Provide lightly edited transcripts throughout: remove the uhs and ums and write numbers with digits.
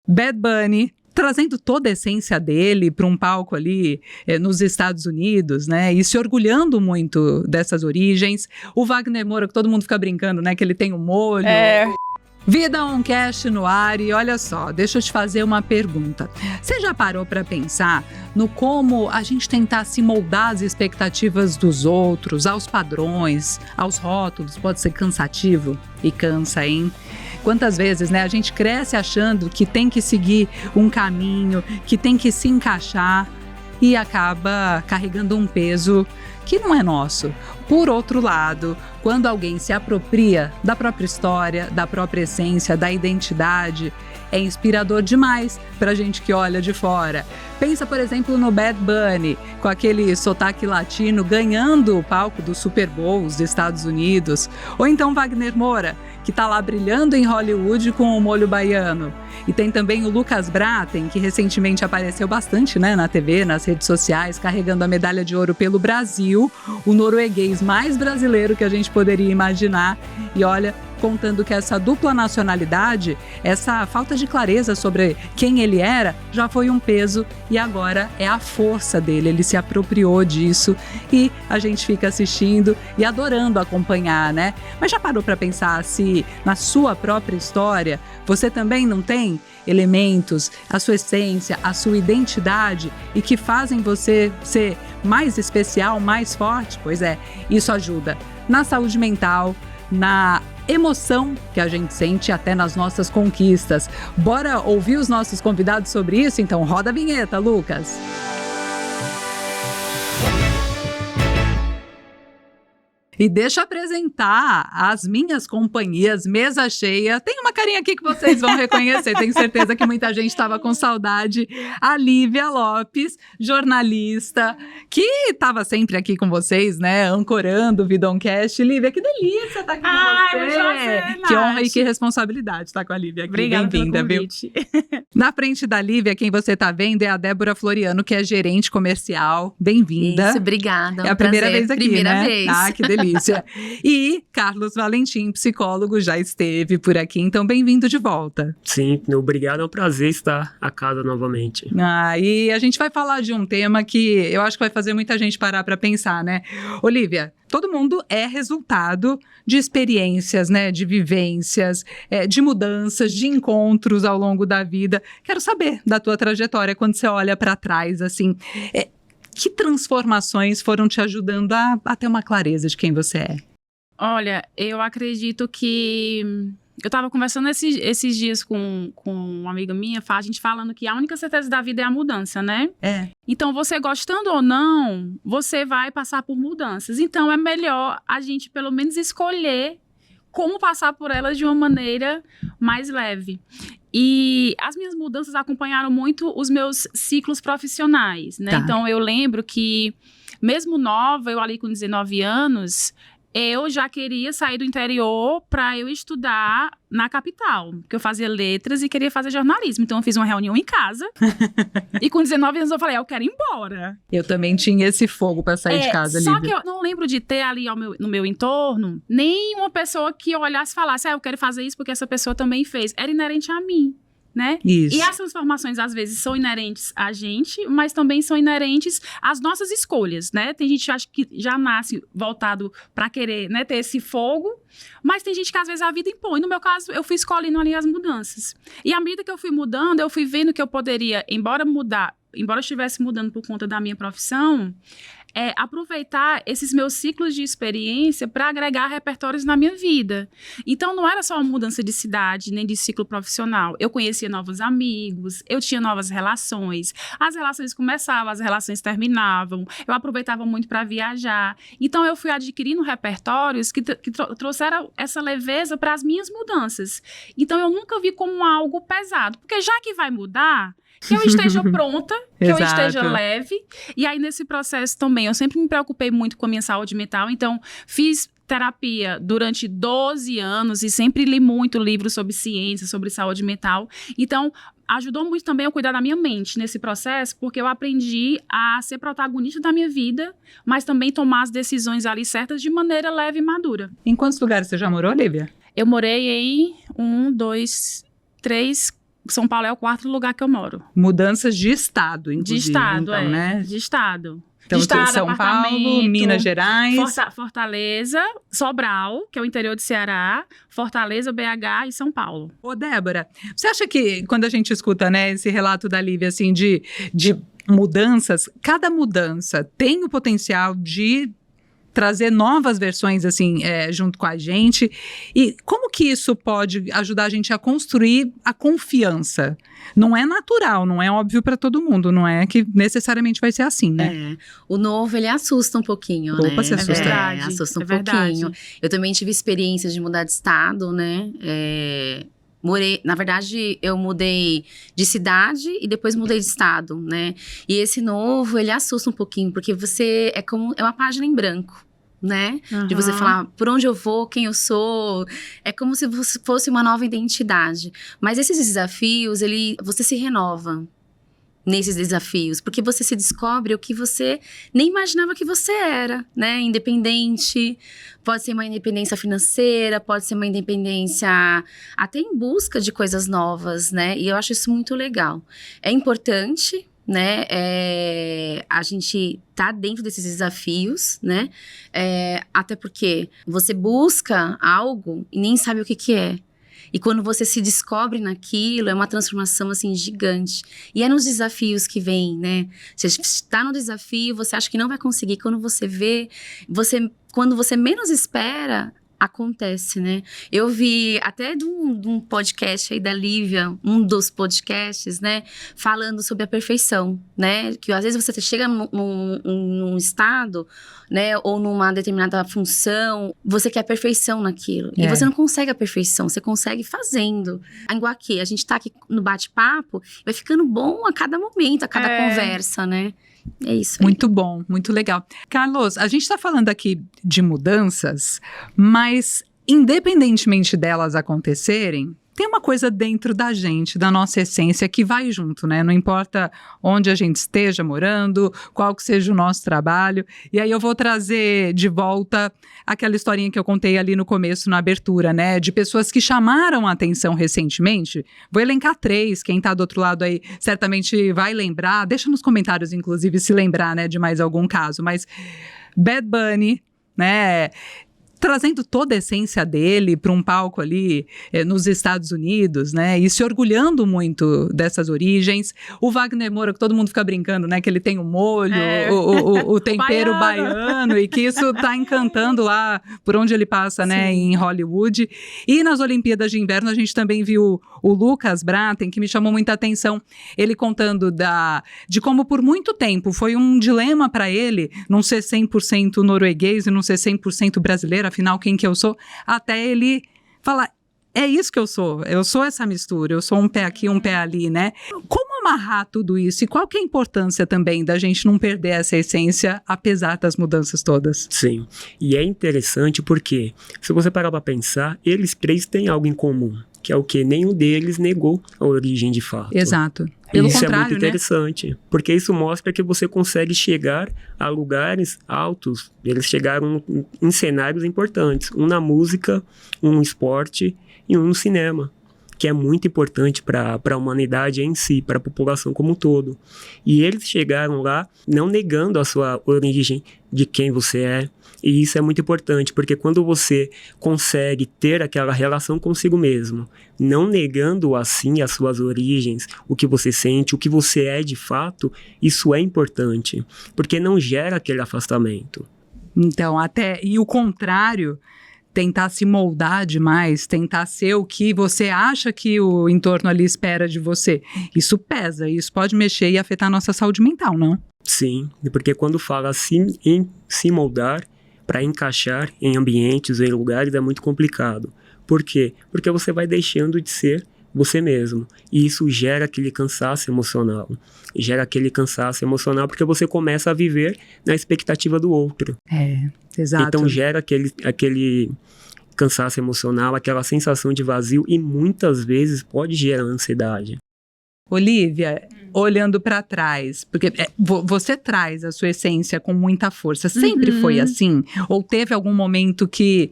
Bad Bunny, trazendo toda a essência dele para um palco ali nos Estados Unidos, né? E se orgulhando muito dessas origens. O Wagner Moura, que todo mundo fica brincando, né? Que ele tem um molho. Vida Oncast no ar, e olha só, deixa eu te fazer uma pergunta. Você já parou para pensar no como a gente tentar se moldar às expectativas dos outros, aos padrões, aos rótulos, pode ser cansativo? E cansa, hein? Quantas vezes, né, a gente cresce achando que tem que seguir um caminho, que tem que se encaixar e acaba carregando um peso que não é nosso. Por outro lado, quando alguém se apropria da própria história, da própria essência, da identidade, é inspirador demais pra gente que olha de fora. Pensa, por exemplo, no Bad Bunny, com aquele sotaque latino ganhando o palco do Super Bowl dos Estados Unidos. Ou então Wagner Moura, que tá lá brilhando em Hollywood com o molho baiano. E tem também o Lucas Braten, que recentemente apareceu bastante, né, na TV, nas redes sociais, carregando a medalha de ouro pelo Brasil, o norueguês mais brasileiro que a gente poderia imaginar. E olha, contando que essa dupla nacionalidade, essa falta de clareza sobre quem ele era, já foi um peso e agora é a força dele, ele se apropriou disso e a gente fica assistindo e adorando acompanhar, né? Mas já parou para pensar se na sua própria história você também não tem elementos, a sua essência, a sua identidade e que fazem você ser mais especial, mais forte? Pois é, isso ajuda na saúde mental, na emoção que a gente sente até nas nossas conquistas. Bora ouvir os nossos convidados sobre isso? Então roda a vinheta, Lucas! E deixa eu apresentar as minhas companhias, mesa cheia. Tem uma carinha aqui que vocês vão reconhecer, tenho certeza que muita gente estava com saudade. A Lívia Lopes, jornalista, que estava sempre aqui com vocês, né, ancorando o Vida Oncast. Lívia, que delícia estar aqui com você. Que honra e que responsabilidade estar com a Lívia aqui. Obrigada, bem-vinda, viu? Na frente da Lívia, quem você está vendo é a Débora Floriano, que é gerente comercial. Bem-vinda. Isso, obrigada. É a primeira vez aqui, primeira né? Vez. Ah, que delícia. E Carlos Valentim, psicólogo, já esteve por aqui, então bem-vindo de volta. Sim, obrigado, é um prazer estar a casa novamente. E a gente vai falar de um tema que eu acho que vai fazer muita gente parar para pensar, né? Olívia, todo mundo é resultado de experiências, né, de vivências, de mudanças, de encontros ao longo da vida. Quero saber da tua trajetória quando você olha para trás, assim, que transformações foram te ajudando a ter uma clareza de quem você é? Olha, eu acredito que... Eu estava conversando esses dias com uma amiga minha, a gente falando que a única certeza da vida é a mudança, né? Então, você gostando ou não, você vai passar por mudanças. Então, é melhor a gente, pelo menos, escolher como passar por elas de uma maneira mais leve. E as minhas mudanças acompanharam muito os meus ciclos profissionais, né? Tá. Então, eu lembro que, mesmo nova, eu ali com 19 anos, eu já queria sair do interior para eu estudar na capital, porque eu fazia letras e queria fazer jornalismo. Então, eu fiz uma reunião em casa e com 19 anos eu falei, eu quero ir embora. Eu também tinha esse fogo para sair de casa, Só Lívia. que eu não lembro de ter ali no meu entorno nenhuma pessoa que olhasse e falasse, eu quero fazer isso porque essa pessoa também fez. Era inerente a mim. Né? Isso. E as transformações, às vezes, são inerentes a gente, mas também são inerentes às nossas escolhas, né? Tem gente que acha que já nasce voltado para querer, né, ter esse fogo, mas tem gente que, às vezes, a vida impõe. No meu caso, eu fui escolhendo ali as mudanças. E à medida que eu fui mudando, eu fui vendo que eu poderia, embora eu estivesse mudando por conta da minha profissão, aproveitar esses meus ciclos de experiência para agregar repertórios na minha vida. Então, não era só uma mudança de cidade, nem de ciclo profissional. Eu conhecia novos amigos, eu tinha novas relações. As relações começavam, as relações terminavam. Eu aproveitava muito para viajar. Então, eu fui adquirindo repertórios que trouxeram essa leveza para as minhas mudanças. Então, eu nunca vi como algo pesado. Porque já que vai mudar, que eu esteja pronta, que eu esteja leve. E aí, nesse processo também, eu sempre me preocupei muito com a minha saúde mental. Então, fiz terapia durante 12 anos e sempre li muito livros sobre ciência, sobre saúde mental. Então, ajudou muito também a cuidar da minha mente nesse processo, porque eu aprendi a ser protagonista da minha vida, mas também tomar as decisões ali certas de maneira leve e madura. Em quantos lugares você já morou, Lívia? Eu morei em 3 São Paulo é o 4º lugar que eu moro. Mudanças de estado, inclusive. De estado, então, né? De estado. Então, de estado, São Paulo, Minas Gerais. Fortaleza, Sobral, que é o interior de Ceará, Fortaleza, BH e São Paulo. Ô, Débora, você acha que quando a gente escuta, né, esse relato da Lívia, assim, de mudanças, cada mudança tem o potencial de trazer novas versões, assim, junto com a gente? E como que isso pode ajudar a gente a construir a confiança? Não é natural, não é óbvio para todo mundo, não é que necessariamente vai ser assim, né? O novo, ele assusta um pouquinho, né? Opa, se assusta. É verdade, assusta um verdade. pouquinho. Eu também tive experiências de mudar de estado, né? Na verdade, eu mudei de cidade e depois mudei de estado, né? E esse novo, ele assusta um pouquinho, porque você é uma página em branco, né? De você falar por onde eu vou, quem eu sou. É como se fosse uma nova identidade. Mas esses desafios, você se renova nesses desafios, porque você se descobre o que você nem imaginava que você era, né? Independente, pode ser uma independência financeira, pode ser uma independência até em busca de coisas novas, né? E eu acho isso muito legal. É importante, né, a gente tá dentro desses desafios, né, até porque você busca algo e nem sabe o que é. E quando você se descobre naquilo, é uma transformação, assim, gigante. E é nos desafios que vem, né? Você está no desafio, você acha que não vai conseguir. Quando você vê, quando você menos espera, acontece, né? Eu vi até de um podcast aí da Lívia, um dos podcasts, né? Falando sobre a perfeição, né? Que às vezes você chega num estado, né? Ou numa determinada função, você quer a perfeição naquilo. E você não consegue a perfeição, você consegue fazendo. Igual aqui, a gente tá aqui no bate-papo, vai ficando bom a cada momento, a cada conversa, né? É isso aí. Muito bom, muito legal. Carlos, a gente está falando aqui de mudanças, mas independentemente delas acontecerem, tem uma coisa dentro da gente, da nossa essência, que vai junto, né? Não importa onde a gente esteja morando, qual que seja o nosso trabalho. E aí eu vou trazer de volta aquela historinha que eu contei ali no começo, na abertura, né? De pessoas que chamaram a atenção recentemente. Vou elencar 3, quem tá do outro lado aí certamente vai lembrar. Deixa nos comentários, inclusive, se lembrar, né, de mais algum caso. Mas Bad Bunny, né, trazendo toda a essência dele para um palco ali nos Estados Unidos, né, e se orgulhando muito dessas origens. O Wagner Moura, que todo mundo fica brincando, né, que ele tem o molho, o tempero baiano, e que isso tá encantando lá por onde ele passa, né, em Hollywood. E nas Olimpíadas de Inverno a gente também viu o Lucas Braten, que me chamou muita atenção, ele contando de como por muito tempo foi um dilema para ele não ser 100% norueguês e não ser 100% brasileiro, afinal, quem que eu sou? Até ele falar, é isso que eu sou essa mistura, eu sou um pé aqui, um pé ali, né? Como amarrar tudo isso? E qual que é a importância também da gente não perder essa essência, apesar das mudanças todas? Sim, e é interessante porque, se você parar para pensar, eles 3 têm algo em comum, que é o que nenhum deles negou a origem de fato. Exato. Pelo isso contrário, é muito interessante, né? Porque isso mostra que você consegue chegar a lugares altos. Eles chegaram em cenários importantes, um na música, um no esporte e um no cinema, que é muito importante para a humanidade em si, para a população como um todo. E eles chegaram lá não negando a sua origem de quem você é. E isso é muito importante, porque quando você consegue ter aquela relação consigo mesmo, não negando assim as suas origens, o que você sente, o que você é de fato, isso é importante, porque não gera aquele afastamento. Então, e o contrário, tentar se moldar demais, tentar ser o que você acha que o entorno ali espera de você, isso pesa, isso pode mexer e afetar a nossa saúde mental, não? Sim, porque quando fala assim em se moldar, para encaixar em ambientes, em lugares, é muito complicado. Por quê? Porque você vai deixando de ser você mesmo. E isso gera aquele cansaço emocional. Gera aquele cansaço emocional porque você começa a viver na expectativa do outro. Exato. Então gera aquele cansaço emocional, aquela sensação de vazio e muitas vezes pode gerar ansiedade. Olívia, olhando para trás, porque você traz a sua essência com muita força, sempre foi assim? Ou teve algum momento que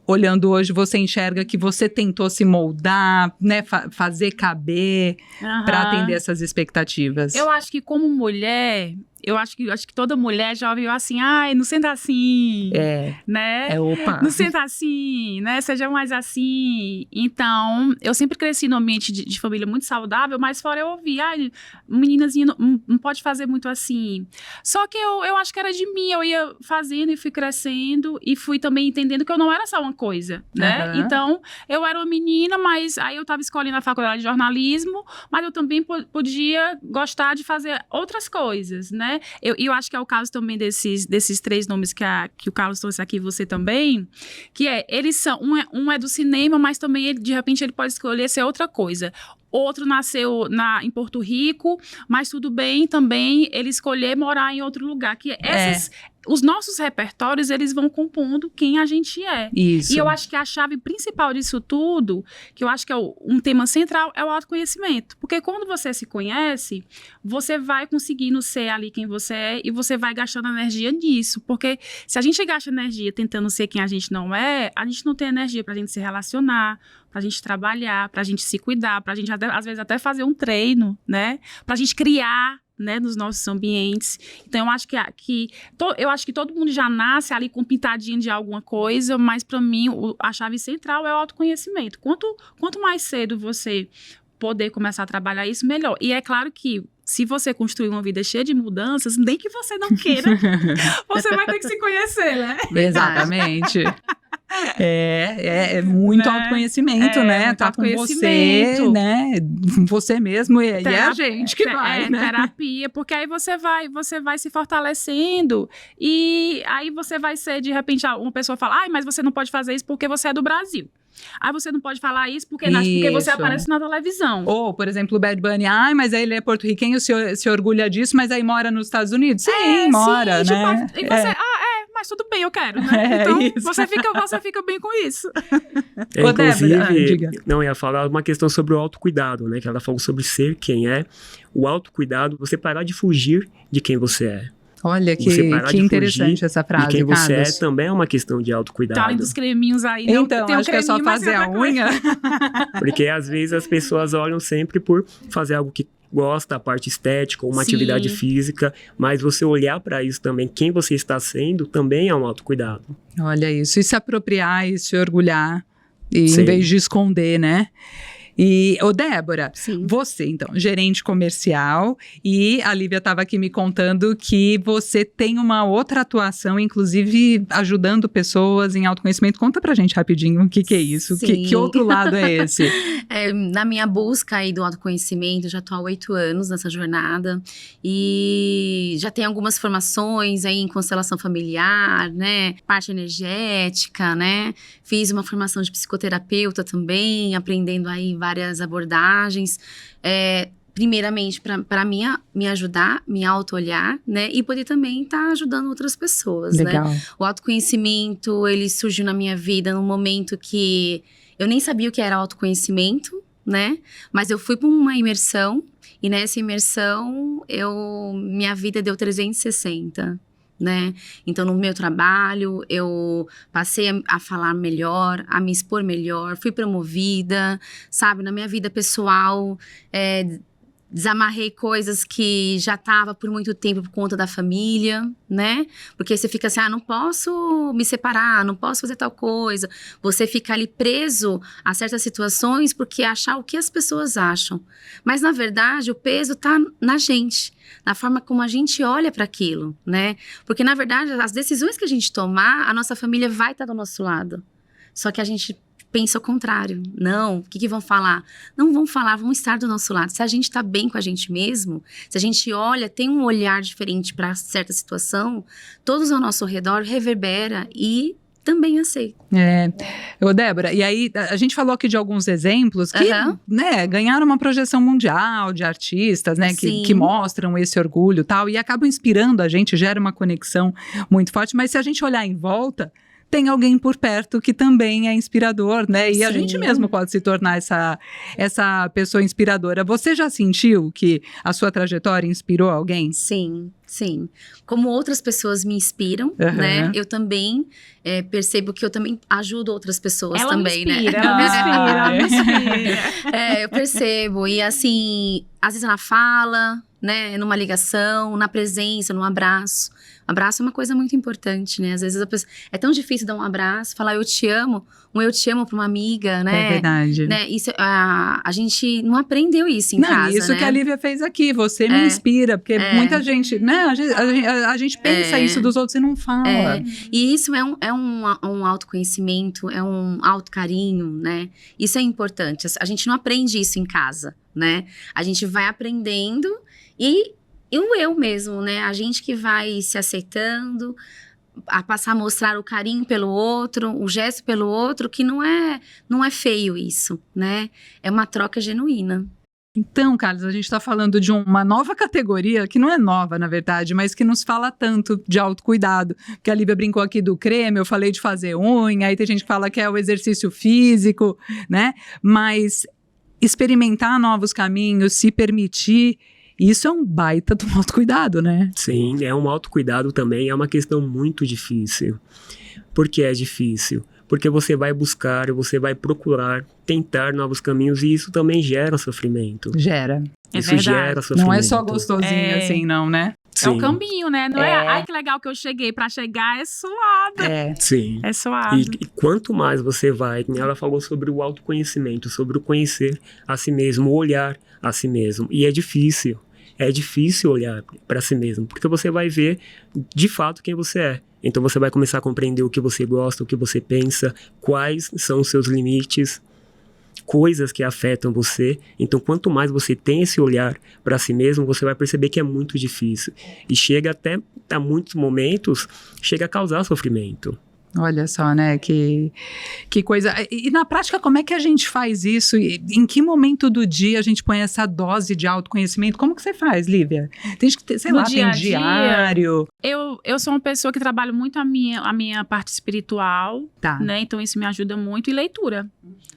olhando hoje, você enxerga que você tentou se moldar, né, fazer caber para atender essas expectativas? Eu acho que como mulher, eu acho que toda mulher já ouviu assim, ai, não senta assim, né? Opa. Não senta assim, né? Seja mais assim. Então, eu sempre cresci num ambiente de família muito saudável, mas fora eu ouvi, ai, meninazinha não pode fazer muito assim. Só que eu acho que era de mim, eu ia fazendo e fui crescendo e fui também entendendo que eu não era só uma coisa, né? Uhum. Então, eu era uma menina, mas aí eu tava escolhendo a faculdade de jornalismo, mas eu também podia gostar de fazer outras coisas, né? Eu acho que é o caso também desses 3 nomes que o Carlos trouxe aqui, você também, que eles são, um é do cinema, mas também de repente ele pode escolher ser outra coisa. Outro nasceu em Porto Rico, mas tudo bem também ele escolher morar em outro lugar. Os nossos repertórios, eles vão compondo quem a gente é. Isso. E eu acho que a chave principal disso tudo, que eu acho que é um tema central, é o autoconhecimento. Porque quando você se conhece, você vai conseguindo ser ali quem você é e você vai gastando energia nisso. Porque se a gente gasta energia tentando ser quem a gente não é, a gente não tem energia pra gente se relacionar, pra gente trabalhar, pra gente se cuidar, pra gente às vezes até fazer um treino, né? Pra gente criar, né, nos nossos ambientes. Então, eu acho que todo mundo já nasce ali com pintadinho de alguma coisa, mas para mim a chave central é o autoconhecimento. Quanto mais cedo você poder começar a trabalhar isso, melhor. E é claro que se você construir uma vida cheia de mudanças, nem que você não queira, você vai ter que se conhecer, né? Exatamente. É muito autoconhecimento, né? Tá com você, né? Você mesmo e é a gente que vai, né? Terapia, porque aí você vai se fortalecendo e aí você vai ser, de repente, uma pessoa fala, ai, mas você não pode fazer isso porque você é do Brasil. Aí você não pode falar isso porque você aparece na televisão. Ou, por exemplo, o Bad Bunny, ai, mas aí ele é porto-riquenho, se orgulha disso, mas aí mora nos Estados Unidos? Sim, mora, sim, né? Tipo, e você, mas tudo bem, eu quero, né? Então, você fica bem com isso. Inclusive, não ia falar uma questão sobre o autocuidado, né? Que ela falou sobre ser quem é. O autocuidado, você parar de fugir de quem você é. Olha, que interessante essa frase, de quem Carlos. você é também é uma questão de autocuidado. Tá além dos creminhos aí. Então, acho que é só fazer a unha. Porque às vezes as pessoas olham sempre por fazer algo que gosta, a parte estética, uma atividade física, mas você olhar para isso também, quem você está sendo, também é um autocuidado. Olha isso, e se apropriar e se orgulhar, e em vez de esconder, né? E, Débora, você, então, gerente comercial, e a Lívia estava aqui me contando que você tem uma outra atuação, inclusive ajudando pessoas em autoconhecimento. Conta pra gente rapidinho o que é isso, que outro lado é esse? Na minha busca aí do autoconhecimento, já estou há 8 anos nessa jornada, e já tenho algumas formações aí em constelação familiar, né, parte energética, né, fiz uma formação de psicoterapeuta também, aprendendo aí várias abordagens, primeiramente para me ajudar, me auto-olhar, né, e poder também estar ajudando outras pessoas, Legal. né. O autoconhecimento, ele surgiu na minha vida num momento que eu nem sabia o que era autoconhecimento, né, mas eu fui para uma imersão, e nessa imersão, minha vida deu 360, né? Então, no meu trabalho, eu passei a falar melhor, a me expor melhor, fui promovida, sabe? Na minha vida pessoal, desamarrei coisas que já estava por muito tempo por conta da família, né? Porque você fica assim, não posso me separar, não posso fazer tal coisa. Você fica ali preso a certas situações porque achar o que as pessoas acham. Mas, na verdade, o peso está na gente, na forma como a gente olha para aquilo, né? Porque, na verdade, as decisões que a gente tomar, a nossa família vai estar do nosso lado. Só que a gente pensa o contrário. Não, o que vão falar? Não vão falar, vão estar do nosso lado. Se a gente está bem com a gente mesmo, se a gente olha, tem um olhar diferente para certa situação, todos ao nosso redor reverbera e também aceita. Débora, e aí a gente falou aqui de alguns exemplos que né, ganharam uma projeção mundial de artistas, né, que mostram esse orgulho e tal, e acabam inspirando a gente, gera uma conexão muito forte, mas se a gente olhar em volta, tem alguém por perto que também é inspirador, né? E a Sim. gente mesmo pode se tornar essa pessoa inspiradora. Você já sentiu que a sua trajetória inspirou alguém? Sim, sim. Como outras pessoas me inspiram, Aham. né? Eu também percebo que eu também ajudo outras pessoas Ela também, me inspira, né? ela me inspira, ela me inspira. Eu percebo. E assim, às vezes na fala, né? Numa ligação, na presença, num abraço. Abraço é uma coisa muito importante, né? Às vezes a pessoa, é tão difícil dar um abraço, falar eu te amo pra uma amiga, né? É verdade. Né? Isso, a gente não aprendeu isso em Não, casa, isso né? que a Lívia fez aqui, você me inspira, porque muita gente, né, a gente pensa isso dos outros e não fala. E isso é um autoconhecimento, é um autocarinho, né? Isso é importante. A gente não aprende isso em casa, né? A gente vai aprendendo e o eu mesmo, né? A gente que vai se aceitando, a passar a mostrar o carinho pelo outro, o gesto pelo outro, que não é feio isso, né? É uma troca genuína. Então, Carlos, a gente está falando de uma nova categoria, que não é nova, na verdade, mas que nos fala tanto de autocuidado. Porque a Lívia brincou aqui do creme, eu falei de fazer unha, aí tem gente que fala que é o exercício físico, né? Mas experimentar novos caminhos, se permitir, isso é um baita do autocuidado, né? Sim, é um autocuidado também, é uma questão muito difícil. Por que é difícil? Porque você vai buscar, você vai procurar, tentar novos caminhos e isso também gera sofrimento. Gera. É Isso verdade. gera sofrimento. Não é só gostosinho É. assim, não, né? É o Sim, caminho, né? Não é, ai que legal que eu cheguei. Pra chegar é suado. sim. É suado. E quanto mais você vai, ela falou sobre o autoconhecimento, sobre o conhecer a si mesmo, o olhar a si mesmo. E é difícil olhar para si mesmo, porque você vai ver de fato quem você é. Então você vai começar a compreender o que você gosta, o que você pensa, quais são os seus limites, coisas que afetam você. Então quanto mais você tem esse olhar para si mesmo, você vai perceber que é muito difícil. E chega até, a muitos momentos, chega a causar sofrimento. Olha só, né, que coisa. E na prática, como é que a gente faz isso? E em que momento do dia a gente põe essa dose de autoconhecimento? Como que você faz, Lívia? Tem gente que, sei No lá, dia tem a dia, diário. Eu sou uma pessoa que trabalho muito a minha parte espiritual, Tá. né? Então isso me ajuda muito. E leitura.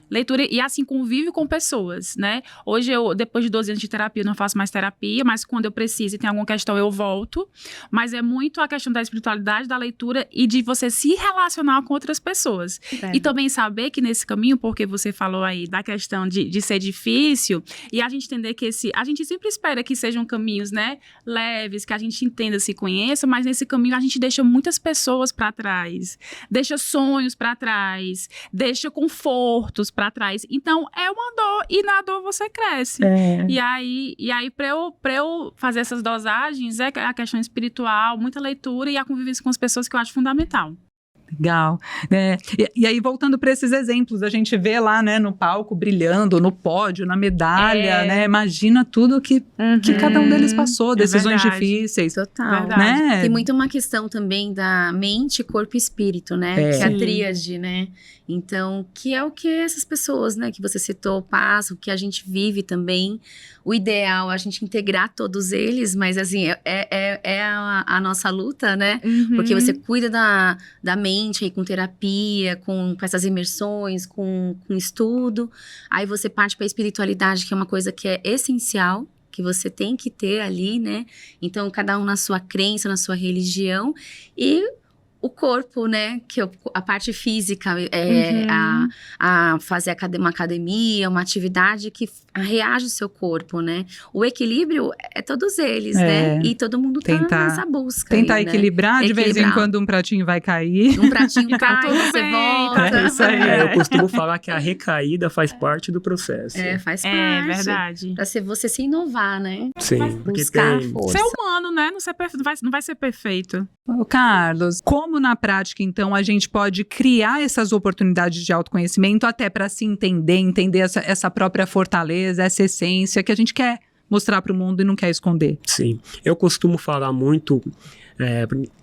Leitura e assim, convívio com pessoas, né? Hoje depois de 12 anos de terapia, eu não faço mais terapia, mas quando eu preciso e tem alguma questão, eu volto. Mas é muito a questão da espiritualidade, da leitura e de você se relacionar com outras pessoas. E também saber que nesse caminho, porque você falou aí da questão de ser difícil, e a gente entender que a gente sempre espera que sejam caminhos, né, leves, que a gente entenda, se conheça, mas nesse caminho a gente deixa muitas pessoas para trás, deixa sonhos para trás, deixa confortos para trás. Então, é uma dor e na dor você cresce. E aí para eu fazer essas dosagens, é a questão espiritual, muita leitura e a convivência com as pessoas que eu acho fundamental. Legal. E aí, voltando para esses exemplos, a gente vê lá, né, no palco, brilhando, no pódio, na medalha, né? Imagina tudo que cada um deles passou, decisões verdade. difíceis. Total. Verdade. Né? Tem muito uma questão também da mente, corpo e espírito, né? Que é a Sim. tríade, né? Então, que é o que essas pessoas, né, que você citou, passam, o que a gente vive também. O ideal é a gente integrar todos eles, mas assim, é a nossa luta, né? Porque você cuida da mente aí com terapia, com essas imersões, com estudo. Aí você parte para a espiritualidade, que é uma coisa que é essencial, que você tem que ter ali, né? Então, cada um na sua crença, na sua religião. E o corpo, né? Que a parte física, a fazer uma academia, uma atividade que reage o seu corpo, né? O equilíbrio é todos eles, né? E todo mundo tá nessa busca. Tentar aí, né? equilibrar, de vez em quando um pratinho vai cair. Um pratinho E tá cai, tudo você bem, volta. tá Isso aí. Eu costumo falar que a recaída faz parte do processo. Faz parte. É verdade. Pra você se inovar, né? Sim, porque Buscar tem... força. Ser humano, né? Não vai ser perfeito. Ô, Carlos, como na prática, então, a gente pode criar essas oportunidades de autoconhecimento até para se entender essa própria fortaleza, essa essência que a gente quer mostrar para o mundo e não quer esconder. Sim, eu costumo falar muito,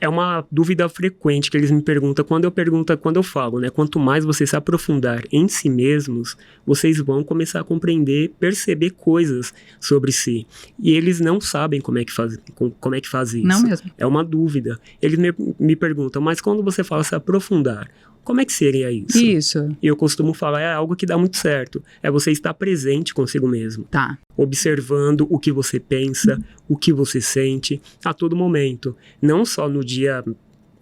é uma dúvida frequente que eles me perguntam quando eu falo, né? Quanto mais você se aprofundar em si mesmos, vocês vão começar a compreender, perceber coisas sobre si. E eles não sabem como é que faz isso. Não mesmo. É uma dúvida. Eles me perguntam, mas quando você fala se aprofundar, como é que seria isso? Isso. E eu costumo falar, é algo que dá muito certo. É você estar presente consigo mesmo. Tá. Observando o que você pensa, o que você sente, a todo momento. Não só no dia,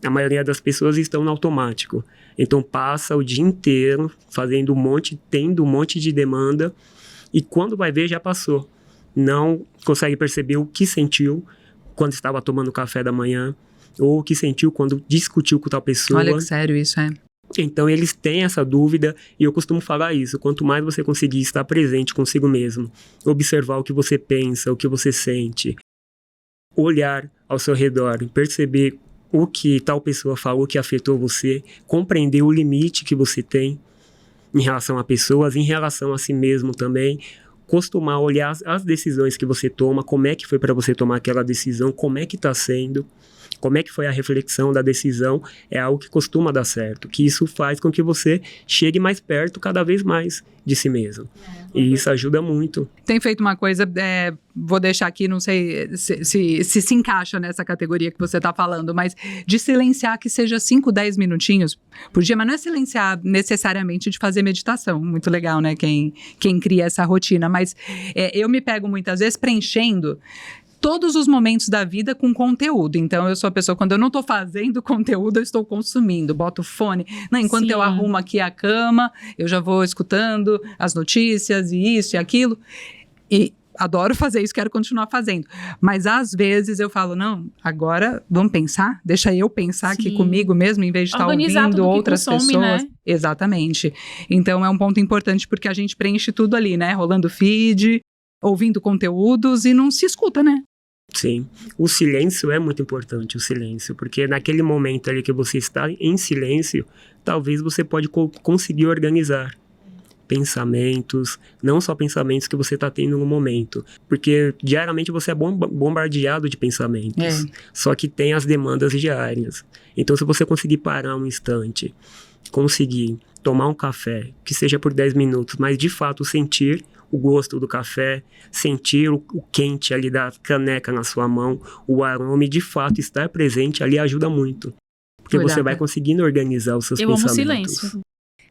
a maioria das pessoas estão no automático. Então passa o dia inteiro fazendo tendo um monte de demanda, e quando vai ver já passou. Não consegue perceber o que sentiu quando estava tomando café da manhã, ou o que sentiu quando discutiu com tal pessoa. Olha que sério isso, Então eles têm essa dúvida, e eu costumo falar isso: quanto mais você conseguir estar presente consigo mesmo, observar o que você pensa, o que você sente, olhar ao seu redor, perceber o que tal pessoa falou que afetou você, compreender o limite que você tem em relação a pessoas, em relação a si mesmo também, costumar olhar as decisões que você toma, como é que foi para você tomar aquela decisão, como é que está sendo, como é que foi a reflexão da decisão, é algo que costuma dar certo, que isso faz com que você chegue mais perto cada vez mais de si mesmo. E isso ajuda muito. Tem feito uma coisa, vou deixar aqui, não sei se encaixa nessa categoria que você está falando, mas de silenciar, que seja 5, 10 minutinhos por dia, mas não é silenciar necessariamente de fazer meditação. Muito legal, né? Quem cria essa rotina, mas eu me pego muitas vezes preenchendo todos os momentos da vida com conteúdo. Então, eu sou a pessoa, quando eu não estou fazendo conteúdo, eu estou consumindo. Boto o fone. Não, enquanto eu arrumo aqui a cama, eu já vou escutando as notícias e isso e aquilo. E adoro fazer isso, quero continuar fazendo. Mas, às vezes, eu falo, não, agora vamos pensar? Deixa eu pensar aqui comigo mesmo, em vez de estar ouvindo outras pessoas. Né? Exatamente. Então, é um ponto importante, porque a gente preenche tudo ali, né? Rolando feed, ouvindo conteúdos e não se escuta, né? Sim, o silêncio é muito importante, porque naquele momento ali que você está em silêncio, talvez você pode conseguir organizar pensamentos, não só pensamentos que você está tendo no momento, porque diariamente você é bombardeado de pensamentos, só que tem as demandas diárias. Então, se você conseguir parar um instante, conseguir tomar um café, que seja por 10 minutos, mas de fato sentir o gosto do café, sentir o quente ali da caneca na sua mão, o aroma, e de fato estar presente ali ajuda muito. Porque você vai conseguindo organizar os seus pensamentos. Eu amo silêncio.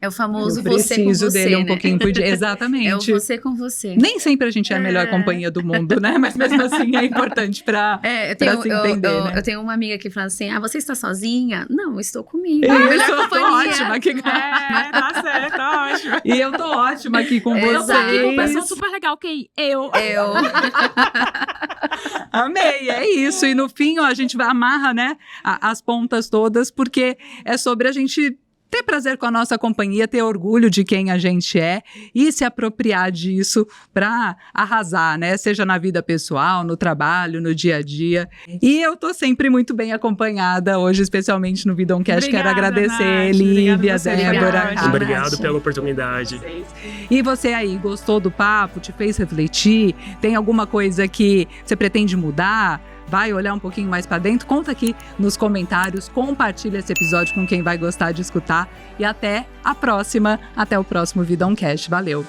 É o famoso eu você com você, dele um né? pouquinho por dia. Exatamente. É o você com você. Nem sempre a gente é a melhor companhia do mundo, né? Mas mesmo assim é importante pra se entender, né? Eu tenho uma amiga que fala assim, você está sozinha? Não, eu estou comigo. Eu tô ótima aqui. Tá certo, tá ótimo. E eu tô ótima aqui com vocês. Eu tô aqui com uma pessoa super legal, eu. Amei, é isso. E no fim, a gente vai amarra, né, as pontas todas, porque é sobre a gente ter prazer com a nossa companhia, ter orgulho de quem a gente é e se apropriar disso para arrasar, né? Seja na vida pessoal, no trabalho, no dia a dia. E eu tô sempre muito bem acompanhada hoje, especialmente no Vidãocast. Quero agradecer, Lívia, Débora. Obrigado pela oportunidade. E você aí, gostou do papo? Te fez refletir? Tem alguma coisa que você pretende mudar? Vai olhar um pouquinho mais para dentro? Conta aqui nos comentários, compartilha esse episódio com quem vai gostar de escutar e até a próxima, até o próximo Vidãocast. Valeu!